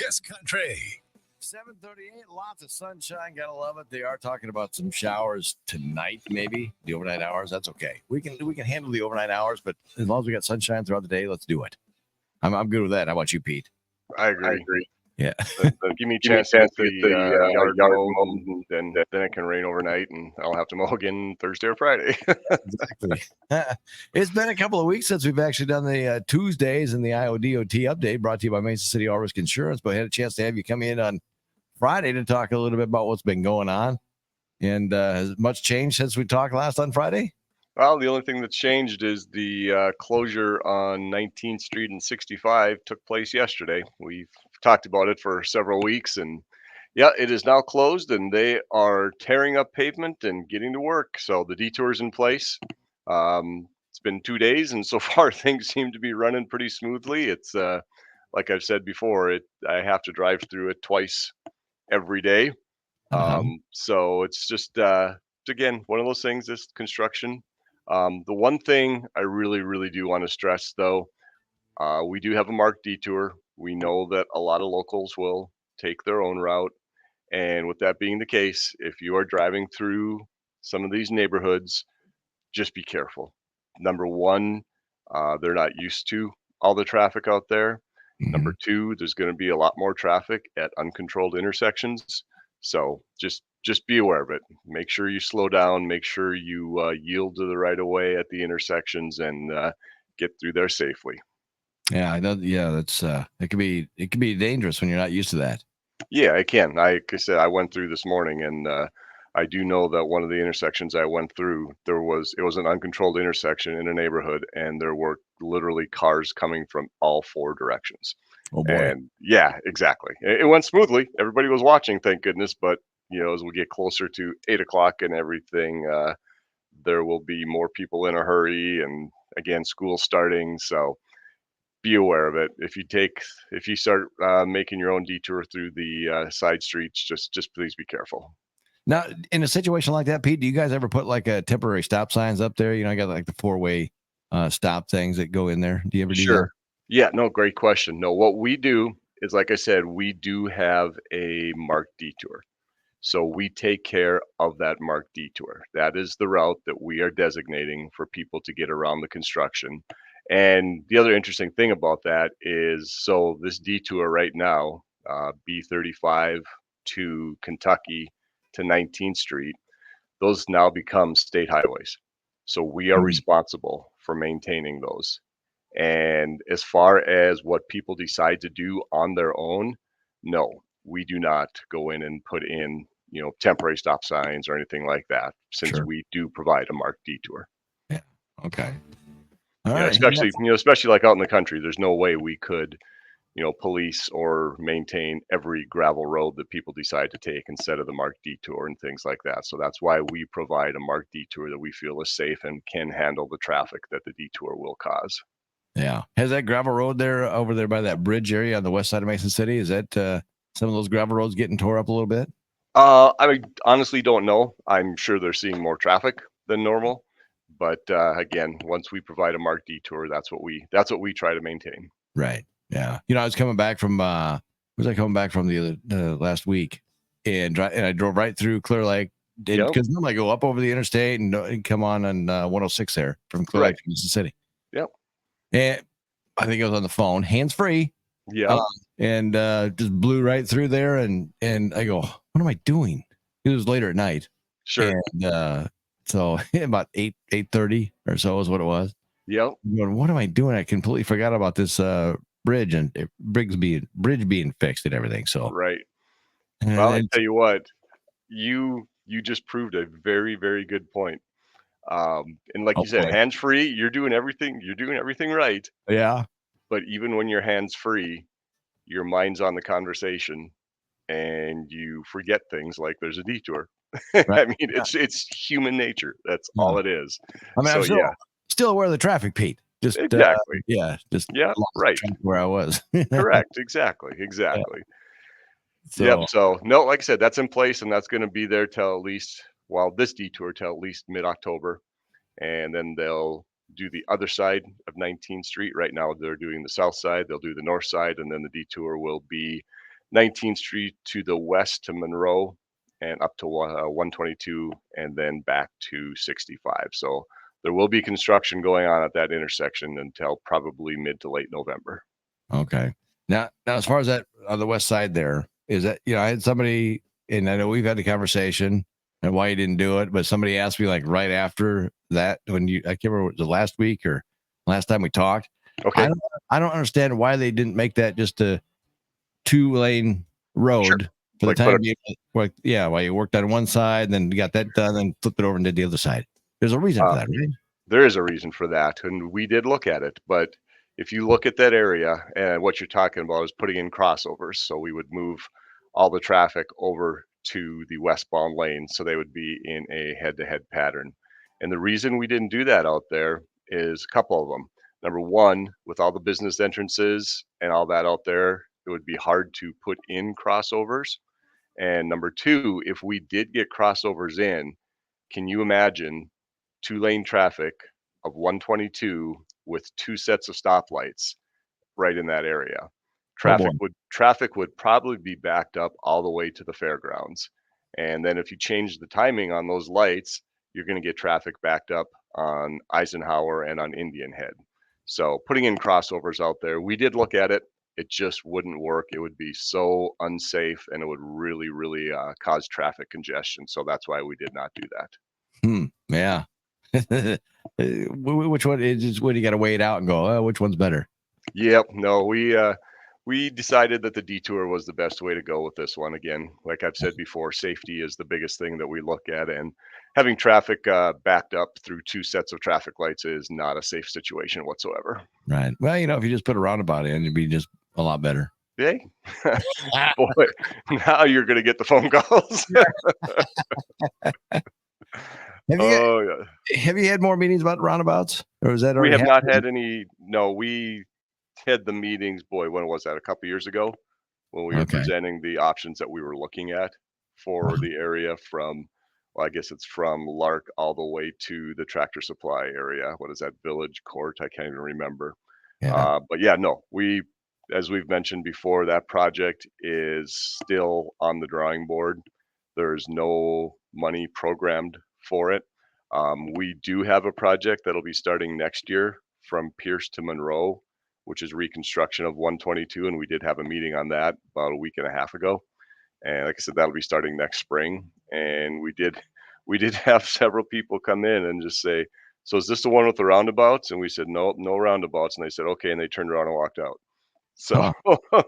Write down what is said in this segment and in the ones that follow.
Yes, country. 7:38, lots of sunshine. Gotta love it. They are talking about some showers tonight, maybe the overnight hours. That's okay. We can handle the overnight hours, but as long as we got sunshine throughout the day, let's do it. I'm good with that. How about you, Pete? I I agree. agree. Yeah. Give me a Give me a chance to get chance to the get the yard yard mowed, mowed, and and then it can rain overnight, and I'll have to mow again Thursday or Friday. Exactly. It's been a couple of weeks since we've actually done the Tuesdays and the IODOT update brought to you by Mason City All Risk Insurance, but I had a chance to have you come in on Friday to talk a little bit about what's been going on. And has much changed since we talked last on Friday? Well, the only thing that's changed is the closure on 19th Street and 65 took place yesterday. We've talked about it for several weeks, and yeah, it is now closed, and they are tearing up pavement and getting to work. So the detour's in place. It's been 2 days, and so far things seem to be running pretty smoothly. It's like I've said before, I have to drive through it twice every day. Uh-huh. So it's just again one of those things. This construction. The one thing I really, really do want to stress, though, we do have a marked detour. We know that a lot of locals will take their own route, and with that being the case, if you are driving through some of these neighborhoods, just be careful. Number one, they're not used to all the traffic out there. Mm-hmm. Number two, there's going to be a lot more traffic at uncontrolled intersections. So just be aware of it. Make sure you slow down. Make sure you yield to the right of way at the intersections and get through there safely. Yeah, I know. Yeah, that's it can be dangerous when you're not used to that. Yeah, I can. Like I said, I went through this morning, and I do know that one of the intersections I went through, it was an uncontrolled intersection in a neighborhood, and there were literally cars coming from all four directions. Oh boy. And yeah, exactly. It went smoothly. Everybody was watching, thank goodness. But as we get closer to 8 o'clock and everything, there will be more people in a hurry, and again, school starting. So be aware of it. If you start making your own detour through the side streets, just please be careful. Now, in a situation like that, Pete, do you guys ever put like a temporary stop signs up there? I got like the four-way stop things that go in there. Do you ever do that? Sure. Yeah, no, great question. No, what we do is, like I said, we do have a marked detour. So we take care of that marked detour. That is the route that we are designating for people to get around the construction. And the other interesting thing about that is, so this detour right now, B35 to Kentucky to 19th Street, those now become state highways. So we are Mm. responsible for maintaining those. And as far as what people decide to do on their own, no, we do not go in and put in, temporary stop signs or anything like that, since Sure. we do provide a marked detour. Yeah. Okay. All Yeah, right. especially like out in the country, there's no way we could, police or maintain every gravel road that people decide to take instead of the marked detour and things like that. So that's why we provide a marked detour that we feel is safe and can handle the traffic that the detour will cause. Yeah. Has that gravel road there over there by that bridge area on the west side of Mason City? Is that some of those gravel roads getting tore up a little bit? I honestly don't know. I'm sure they're seeing more traffic than normal, but again, once we provide a marked detour, that's what we try to maintain. Right. Yeah. I was coming back from was I coming back from the other last week, and I drove right through Clear Lake, Yep. because normally I go up over the interstate and come on 106 there from Clear Right. Lake to Mason City. Yep. And I think I was on the phone, hands free, Yep. uh, and just blew right through there. And I go, what am I doing? It was later at night, Sure. and so about 8:30 or so is what it was. Yep. I'm going, what am I doing? I completely forgot about this bridge and bridge being fixed and everything. So, Right. Well, and I it's, tell you what, you just proved a very, very good point. And like oh you said, boy, hands free, you're doing everything right. yeah, But even when you're hands free, your mind's on the conversation and you forget things like there's a detour. right. I mean, Yeah, it's human nature. That's yeah. all it is. I mean, I'm So yeah, still aware of the traffic, Pete. Just exactly. yeah, just Yeah, lost right. track of where I was. Correct. Exactly. Yeah. Exactly. Yep. So, So no, like I said, that's in place and that's going to be there till at least, well, this detour till at least mid-October, and then they'll do the other side of 19th Street. Right now, they're doing the south side. They'll do the north side, and then the detour will be 19th Street to the west to Monroe and up to 122 and then back to 65. So there will be construction going on at that intersection until probably mid to late November. Okay. Now, as far as that on the west side there, is that, I had somebody, and I know we've had a conversation and why you didn't do it, but somebody asked me like right after that I can't remember, was it last week or last time we talked? Okay. I don't understand why they didn't make that just a 2-lane road for Like the put time a- being. Like, yeah, while you worked on one side, then you got that done, then flipped it over and did the other side. There's a reason for that, right? There is a reason for that, and we did look at it. But if you look at that area, and what you're talking about is putting in crossovers, so we would move all the traffic over to the westbound lane, so they would be in a head-to-head pattern. And the reason we didn't do that out there is a couple of them. Number one, with all the business entrances and all that out there, it would be hard to put in crossovers. And number two, if we did get crossovers in, can you imagine 2-lane traffic of 122 with 2 sets of stoplights right in that area? Oh boy. Traffic would probably be backed up all the way to the fairgrounds. And then if you change the timing on those lights, you're gonna get traffic backed up on Eisenhower and on Indian Head. So putting in crossovers out there, we did look at it. It just wouldn't work. It would be so unsafe and it would really, really cause traffic congestion. So that's why we did not do that. Yeah. Which one is just when you got to weigh it out and go, oh, which one's better? Yep. No, we decided that the detour was the best way to go with this one. Again, like I've said before, safety is the biggest thing that we look at, and having traffic backed up through 2 sets of traffic lights is not a safe situation whatsoever. Right. Well, if you just put a roundabout in, it'd be just a lot better. Hey, boy, now you're gonna get the phone calls. Oh yeah. Have you had more meetings about roundabouts, or is that We already have not happened? had any. No, we had the meetings. Boy, when was that? A couple years ago, when we were Okay. presenting the options that we were looking at for the area from. Well, I guess it's from Lark all the way to the Tractor Supply area. What is that? Village Court? I can't even remember. Yeah. But yeah, no, as we've mentioned before, that project is still on the drawing board. There's no money programmed for it. We do have a project that'll be starting next year from Pierce to Monroe, which is reconstruction of 122, and we did have a meeting on that about a week and a half ago. And like I said, that'll be starting next spring. And we did have several people come in and just say, "So is this the one with the roundabouts?" And we said, "Nope, no roundabouts." And they said, "Okay," and they turned around and walked out. So, Huh.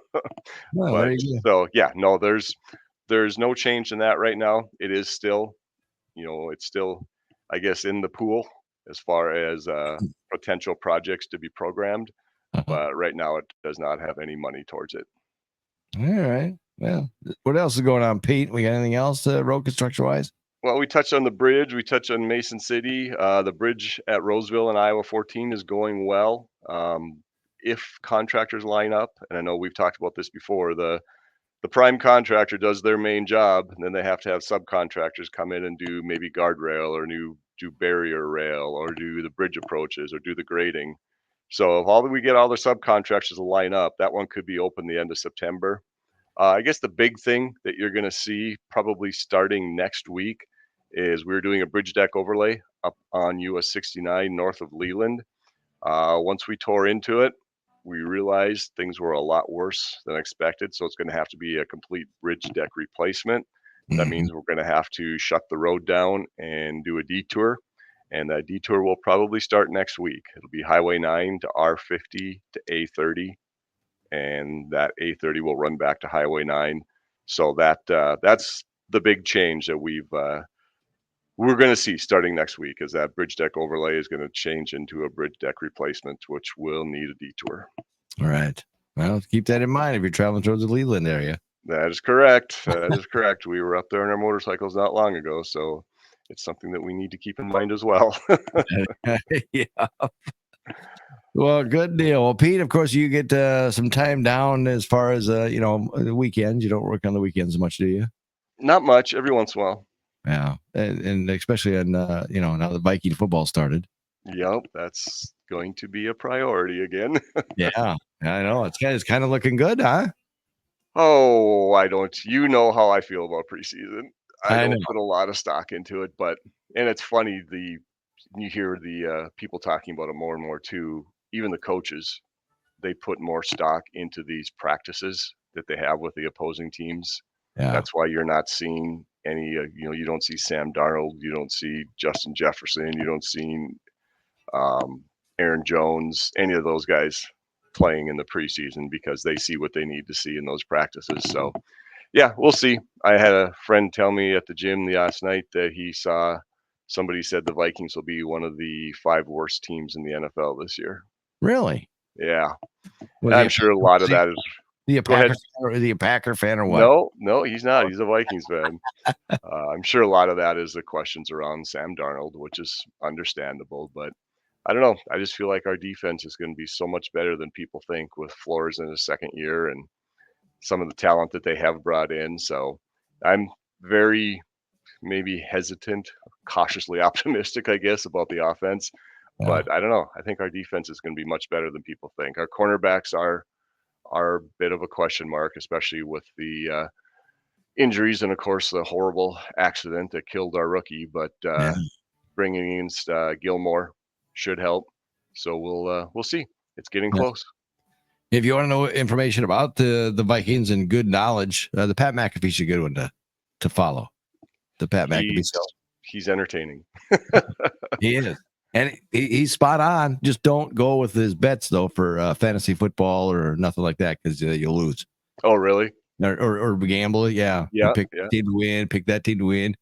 Well, there but you so yeah, no, there's no change in that right now. It is still, it's still, I guess, in the pool as far as go. potential projects to be programmed, Uh-huh. but right now it does not have any money towards it. All right. Well, what else is going on, Pete? We got anything else road construction wise? Well, we touched on the bridge. We touched on Mason City. The bridge at Roseville and Iowa 14 is going well. If contractors line up, and I know we've talked about this before, the prime contractor does their main job, and then they have to have subcontractors come in and do maybe guardrail or do barrier rail or do the bridge approaches or do the grading. So if we get all the subcontractors to line up, that one could be open the end of September. I guess the big thing that you're going to see probably starting next week is we're doing a bridge deck overlay up on US 69 north of Leland. Once we tore into it, we realized things were a lot worse than expected. So it's going to have to be a complete bridge deck replacement. That Mhm. means we're going to have to shut the road down and do a detour. And that detour will probably start next week. It'll be Highway 9 to R50 to A30, and that A30 will run back to Highway 9. So that's the big change that we're going to see starting next week, is that bridge deck overlay is going to change into a bridge deck replacement, which will need a detour. All right. Well, keep that in mind if you're traveling towards the Leland area. That is correct. That is correct. We were up there on our motorcycles not long ago, so it's something that we need to keep in mind as well. Yeah. Well, good deal. Well, Pete, of course, you get some time down as far as the weekends. You don't work on the weekends much, do you? Not much, every once in a while. Yeah, and especially on now the Viking football started. Yep, that's going to be a priority again. Yeah, I know it's kind of looking good, huh? Oh, I don't. You know how I feel about preseason. I I know. don't put a lot of stock into it, but and it's funny you hear the people talking about it more and more too. Even the coaches, they put more stock into these practices that they have with the opposing teams. Yeah. That's why you're not seeing any. You don't see Sam Darnold, you don't see Justin Jefferson, you don't see um, Aaron Jones, any of those guys playing in the preseason because they see what they need to see in those practices. So yeah, we'll see. I had a friend tell me at the gym the last night that he saw somebody said the Vikings will be one of the 5 worst teams in the NFL this year. Really? Yeah, Was he I'm sure a lot of that is. a Go ahead. Packer fan or is he a Packer fan or what? No, no, he's not. He's a Vikings fan. I'm sure a lot of that is the questions around Sam Darnold, which is understandable. But I don't know. I just feel like our defense is going to be so much better than people think with Flores in his second year and some of the talent that they have brought in. So I'm very maybe hesitant, cautiously optimistic, I guess, about the offense. Yeah. But I don't know. I think our defense is going to be much better than people think. Our cornerbacks are a bit of a question mark, especially with the injuries and of course the horrible accident that killed our rookie. But Yeah. bringing in Gilmore should help. So we'll see. It's getting Yeah. close. If you want to know information about the Vikings and good knowledge, the Pat McAfee's a good one to follow. The Pat McAfee He's show. he's entertaining. He is. And he's spot on. Just don't go with his bets though for fantasy football or nothing like that because you'll lose. Oh, really? Or gamble. Yeah. You Yeah, pick yeah. team to win. Pick that team to win.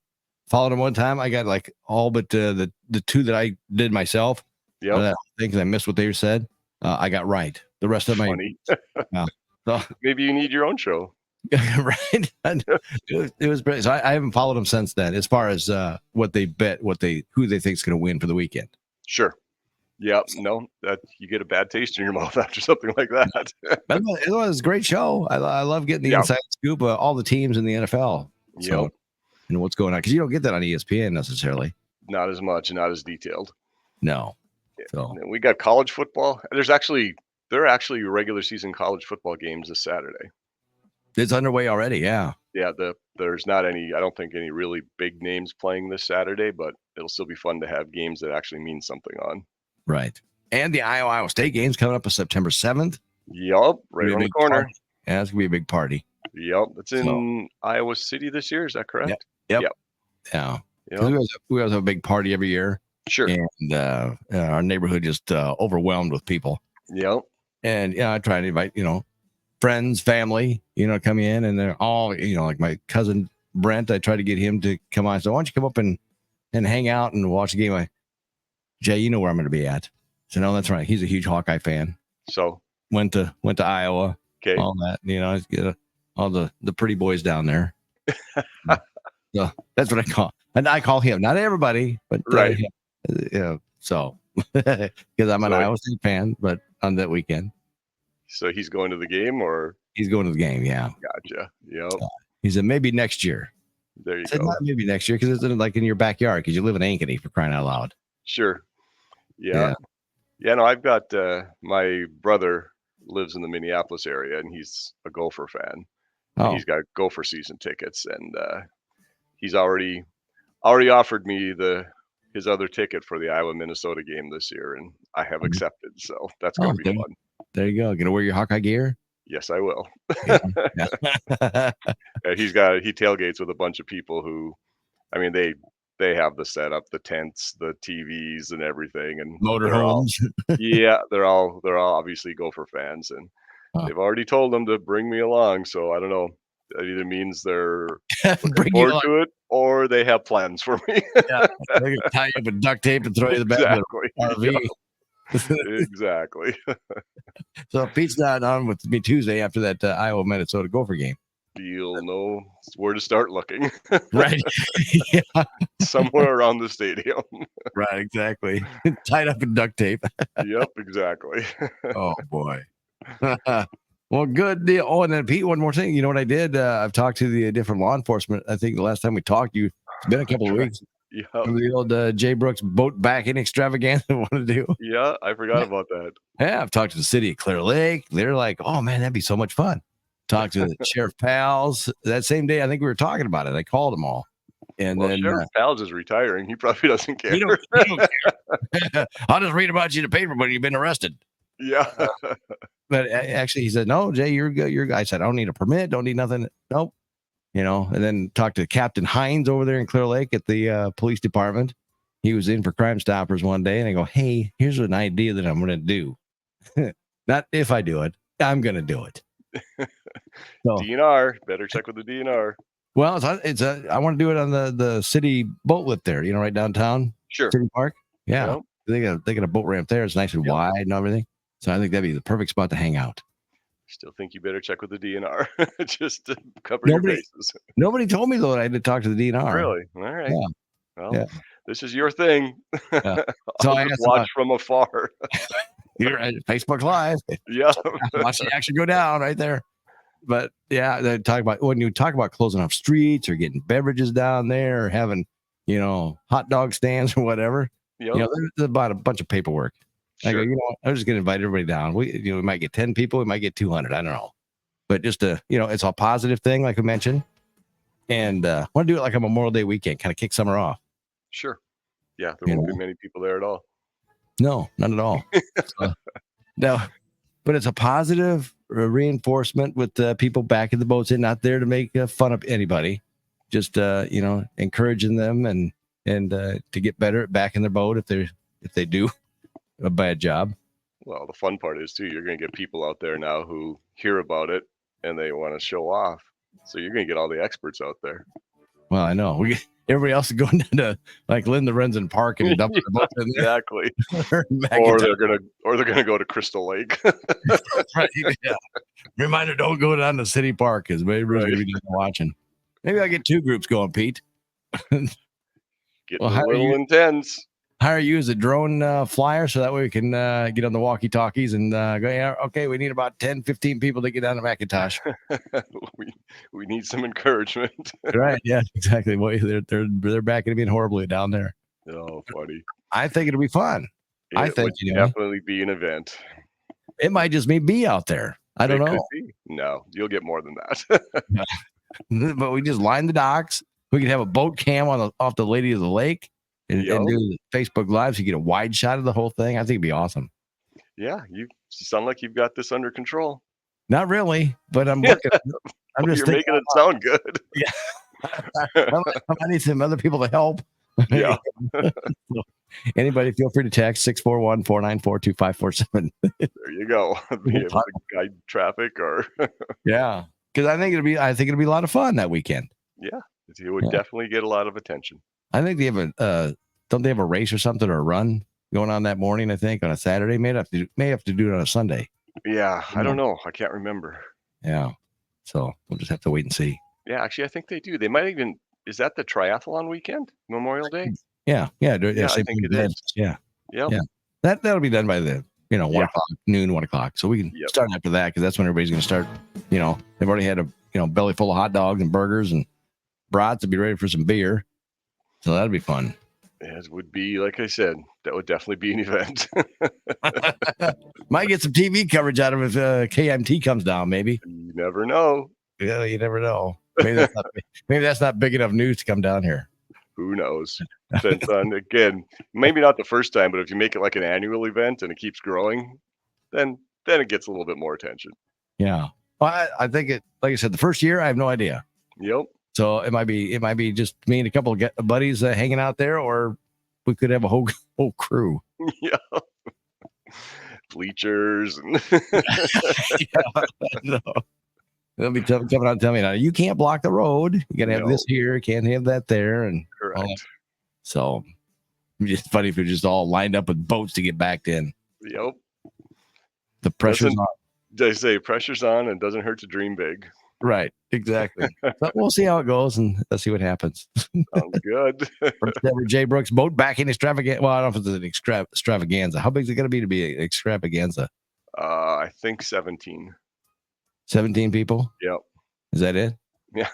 Followed him one time. I got like all but the 2 that I did myself. Yep. I missed what they said. I got right. The rest of my Funny. so, Maybe you need your own show. right. It was brilliant. So I haven't followed them since then. As far as what they bet, who they think is going to win for the weekend. Sure. Yep. No, that you get a bad taste in your mouth after something like that. It was a great show. I love getting the Yeah. inside scoop of all the teams in the NFL. So, Yep. and what's going on because you don't get that on ESPN necessarily. Not as much, not as detailed. No. So And we got college football. There are actually regular season college football games this Saturday. it's underway already. Yeah. Yeah, there's not any. I don't think any really big names playing this Saturday, but it'll still be fun to have games that actually mean something on. Right. And the Iowa State game's coming up on September 7th. Yup, right on the corner. Party. Yeah, it's gonna be a big party. Yep, it's in Iowa City this year. Is that correct? Yep. Yep. Yeah. Yep. We always have a big party every year. Sure. And our neighborhood just overwhelmed with people. Yep. And yeah, I try to invite, friends, family, come in, and they're all, like my cousin Brent, I try to get him to come on. So why don't you come up and hang out and watch the game? Jay, you know where I'm going to be at. So no, that's right. He's a huge Hawkeye fan. So Went to Iowa, okay. all that, all the pretty boys down there. So that's what I call, and I call him, not everybody, but Right. so because I'm an So- Iowa State fan, but on that weekend, So he's going to the game, or he's going to the game. Yeah, gotcha. Yep. he said maybe next year. There you I said go. not maybe next year because it's like in your backyard because you live in Ankeny for crying out loud. Sure. Yeah. No, I've got my brother lives in the Minneapolis area, and he's a Gopher fan. Oh, He's got Gopher season tickets, and he's already offered me his other ticket for the Iowa Minnesota game this year, and I have accepted. So that's gonna be okay. fun. There you go. Gonna wear your Hawkeye gear. Yes, I will. Yeah. He tailgates with a bunch of people who, I mean, they have the setup, the tents, the TVs, and everything, and Motorhomes. they're all obviously Gopher fans, and they've already told them to bring me along. So I don't know. That either means they're looking Bring you forward along. to it, or they have plans for me. Yeah, they're gonna tie you up with duct tape and throw you in the back of Exactly. the RV. Exactly. So if Pete's not on with me Tuesday after that Iowa Minnesota Gopher game. You'll know where to start looking. Right. Yeah. Somewhere around the stadium. Right. Exactly. Tied up in duct tape. Yep, exactly. Oh boy. Well, good deal. Oh, and then Pete, one more thing. You know what I did? I've talked to the different law enforcement. I think the last time we talked, it's been a couple of weeks. Yeah. Remember the old Jay Brooks boat backing extravaganza I want to do? Yeah, I forgot about that. Yeah, I've talked to the city of Clear Lake. They're like, oh man, that'd be so much fun. talked to Sheriff Pals that same day. I think we were talking about it. I called them all. And Well, then Sheriff Pals is retiring. He probably doesn't care. he don't care. I'll just read about you in the paper when you've been arrested. Yeah. But actually, he said, no, Jay, you're good. You're good. I said, I don't need a permit. Don't need nothing. Nope. And then talked to Captain Hines over there in Clear Lake at the police department. He was in for Crime Stoppers one day. And I go, hey, here's an idea that I'm going to do. Not if I do it. I'm going to do it. So, DNR. Better check with the DNR. well, I want to do it on the city boat lift there, right downtown. Sure. City Park. Yeah. Yep. They got a boat ramp there. It's nice and wide and everything. So I think that'd be the perfect spot to hang out. Still think you better check with the DNR just to cover your bases. Nobody told me though that I had to talk to the DNR. Really? All right. Yeah. Well, this is your thing. Yeah. So I'll just watch from afar. You're right. Facebook Live. Yeah. Watch the action go down right there. But yeah, they talk about when you talk about closing off streets or getting beverages down there or having, hot dog stands or whatever. Yep. There's about a bunch of paperwork. Sure. I go, I'm just gonna invite everybody down. We might get 10 people, we might get 200. I don't know. But just it's a positive thing, like we mentioned. And want to do it like a Memorial Day weekend, kind of kick summer off. Sure. Yeah, there won't be many people there at all. No, none at all. No, but it's a positive reinforcement with people backing the boats in, not there to make fun of anybody. Just encouraging them and to get better at backing their boat if they do a bad job. Well, the fun part is too, you're going to get people out there now who hear about it and they want to show off. So you're going to get all the experts out there. Well, I know. Everybody else is going down to like Lynn Lorenzen Park and dump their boats in there. Exactly. or they're gonna go to Crystal Lake. Right. Yeah. Reminder: don't go down to City Park because everybody's gonna be watching. Maybe I'll get two groups going, Pete. Getting a little intense. Hire you as a drone flyer so that way we can get on the walkie-talkies and go, yeah, okay, we need about 10, 15 people to get down to McIntosh. we need some encouragement. Right, yeah, exactly. Boy, they're backing me horribly down there. Oh, funny. I think it'll be fun. It would definitely be an event. It might just be out there. I don't know. No, you'll get more than that. But we just line the docks. We could have a boat cam off the Lady of the Lake. And do Facebook Live so you get a wide shot of the whole thing. I think it'd be awesome. Yeah, you sound like you've got this under control. Not really, but I'm looking. You're making it sound good. Yeah. I need some other people to help. Yeah. So, anybody, feel free to text 641-494-2547. There you go. Be able to guide traffic or yeah, because I think it'll be a lot of fun that weekend. Yeah, it would definitely get a lot of attention. I think they have don't they have a race or something or a run going on that morning? I think on a Saturday. May have to do it on a Sunday. Yeah, I don't know. I can't remember. Yeah, so we'll just have to wait and see. Yeah, actually, I think they do. They might even. Is that the triathlon weekend, Memorial Day? Yeah. I think it is. Yeah, yep. Yeah. That'll be done by the 1 o'clock, noon, 1 o'clock. So we can start after that because that's when everybody's going to start. They've already had a belly full of hot dogs and burgers and brats to be ready for some beer. So that'd be fun. It would be, like I said, that would definitely be an event. Might get some TV coverage out of it if KMT comes down, maybe. You never know. Yeah, you never know. Maybe that's not big enough news to come down here. Who knows? Depends on, again, maybe not the first time, but if you make it like an annual event and it keeps growing, then it gets a little bit more attention. Yeah. Well, I think like I said, the first year, I have no idea. Yep. So it might be just me and a couple of buddies hanging out there, or we could have a whole crew. Yeah. Bleachers. And No. They'll be coming out and telling me now, you can't block the road. You got to have this here, can't have that there, and correct. So it's just funny if we're just all lined up with boats to get backed in. Yep. The pressure's on. They say pressure's on and doesn't hurt to dream big. Right, exactly. But we'll see how it goes and let's see what happens. Sounds good. First ever Jay Brooks boat backing extravaganza. Well, I don't know if it's an extravaganza. How big is it going to be an extravaganza? I think 17. 17 people? Yep. Is that it? Yeah,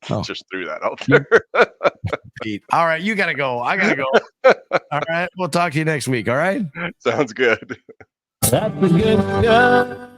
I just threw that out there. Pete. All right, you got to go. I got to go. All right, we'll talk to you next week. All right? Sounds good. That's a good